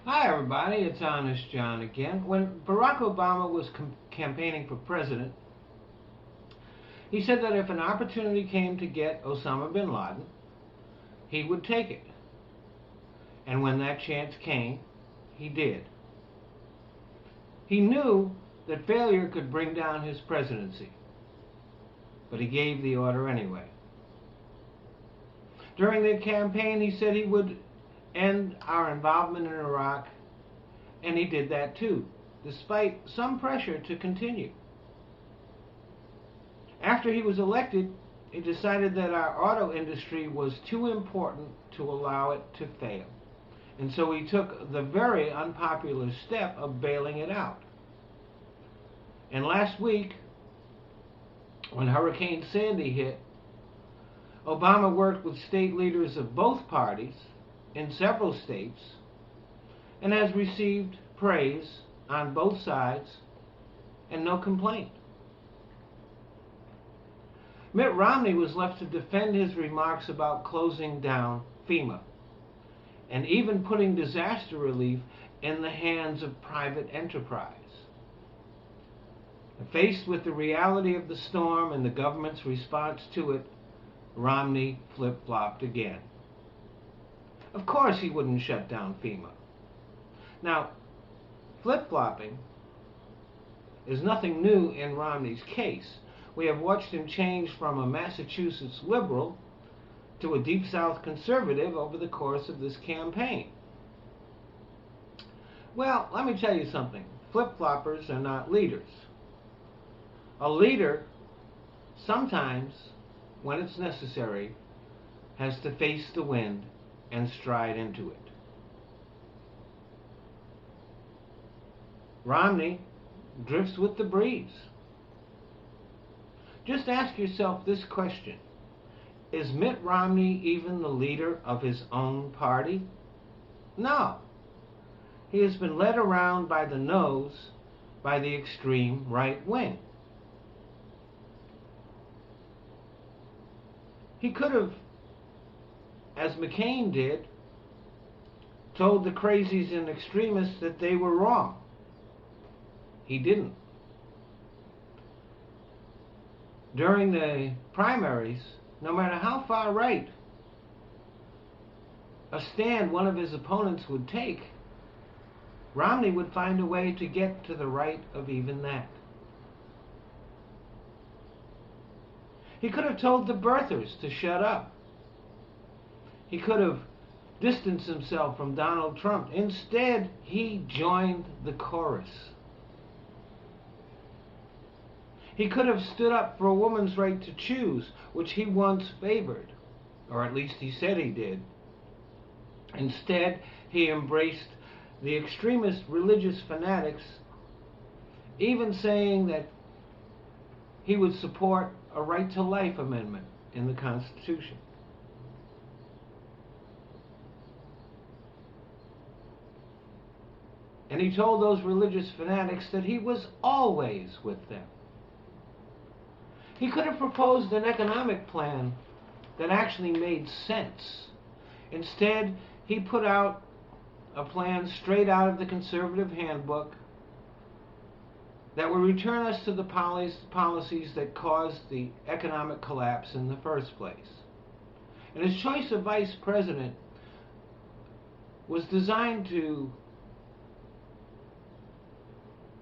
Hi, everybody. It's Honest John again. When Barack Obama was campaigning for president, he said that if an opportunity came to get Osama bin Laden, he would take it. And when that chance came, he did. He knew that failure could bring down his presidency, but he gave the order anyway. During the campaign, he said he would end our involvement in Iraq, and he did that too, despite some pressure to continue. After he was elected, he decided that our auto industry was too important to allow it to fail. And so he took the very unpopular step of bailing it out. And last week, when Hurricane Sandy hit, Obama worked with state leaders of both parties in several states and has received praise on both sides and no complaint. Mitt Romney was left to defend his remarks about closing down FEMA and even putting disaster relief in the hands of private enterprise. Faced with the reality of the storm and the government's response to it, Romney flip-flopped again. Of course he wouldn't shut down FEMA. Now, flip-flopping is nothing new in Romney's case. We have watched him change from a Massachusetts liberal to a Deep South conservative over the course of this campaign. Well, let me tell you something. Flip-floppers are not leaders. A leader, sometimes, when it's necessary, has to face the wind and stride into it. Romney drifts with the breeze. Just ask yourself this question. Is Mitt Romney even the leader of his own party? No. He has been led around by the nose by the extreme right wing. He could have, as McCain did, told the crazies and extremists that they were wrong. He didn't. During the primaries, no matter how far right a stand one of his opponents would take, Romney would find a way to get to the right of even that. He could have told the birthers to shut up. He could have distanced himself from Donald Trump. Instead, he joined the chorus. He could have stood up for a woman's right to choose, which he once favored, or at least he said he did. Instead, he embraced the extremist religious fanatics, even saying that he would support a right to life amendment in the Constitution. And he told those religious fanatics that he was always with them. He could have proposed an economic plan that actually made sense. Instead, he put out a plan straight out of the conservative handbook that would return us to the policies that caused the economic collapse in the first place. And his choice of vice president was designed to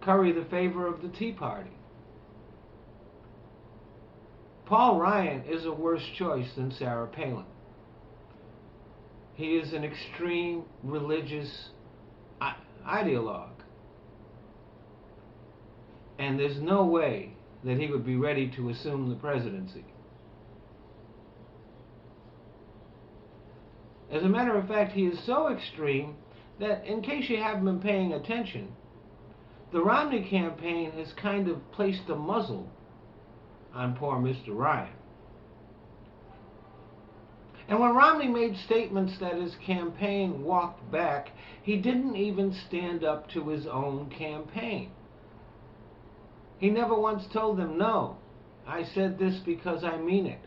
curry the favor of the Tea Party. Paul Ryan is a worse choice than Sarah Palin. He is an extreme religious ideologue. And there's no way that he would be ready to assume the presidency. As a matter of fact, he is so extreme that, in case you haven't been paying attention, the Romney campaign has kind of placed a muzzle on poor Mr. Ryan. And when Romney made statements that his campaign walked back, he didn't even stand up to his own campaign. He never once told them, no, I said this because I mean it.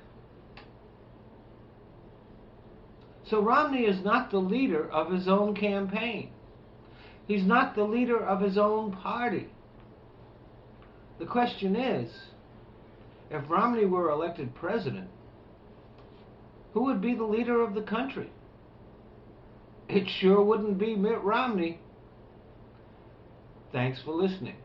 So Romney is not the leader of his own campaign. He's not the leader of his own party. The question is, if Romney were elected president, who would be the leader of the country? It sure wouldn't be Mitt Romney. Thanks for listening.